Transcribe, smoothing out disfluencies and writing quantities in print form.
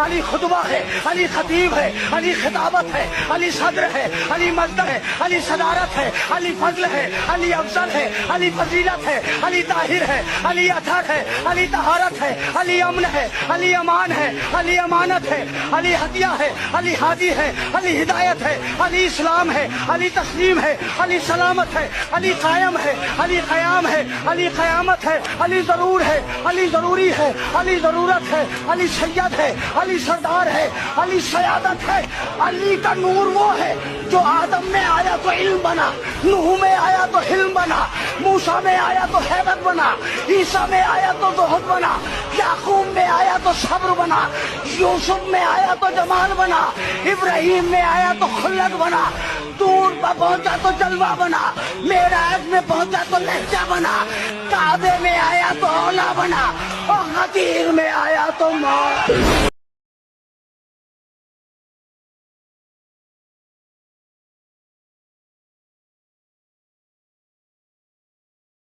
علی خطبہ ہے، علی خطیب ہے، علی خطابت ہے، علی صدر ہے، علی مصدر ہے، علی صدارت ہے، علی فضل ہے، علی افضل ہے، علی فضیلت ہے، علی طاہر ہے، علی اطہر ہے، علی طہارت ہے، علی امن ہے، علی امان ہے، علی امانت ہے، علی ہدیہ ہے، علی ہادی ہے، علی ہدایت ہے، علی اسلام ہے، علی تسلیم ہے، علی سلامت ہے، علی قائم ہے، علی قیام ہے، علی قیامت ہے، علی ضرور ہے، علی ضروری ہے، علی ضرورت ہے، علی سید ہے، علی سردار ہے، علی سیادت ہے۔ علی کا نور وہ ہے جو آدم میں آیا تو علم بنا، نوح میں آیا تو حلم بنا، موسیٰ میں آیا تو ہیبت بنا، عیسیٰ میں آیا تو زہد بنا، یعقوب میں آیا تو صبر بنا، یوسف میں آیا تو جمال بنا، ابراہیم میں آیا تو خلت بنا، طور پر پہنچا تو جلوہ بنا، معراج میں پہنچا تو لہجہ بنا، کعبے میں آیا تو اولا بنا، اور غدیر میں آیا تو موت۔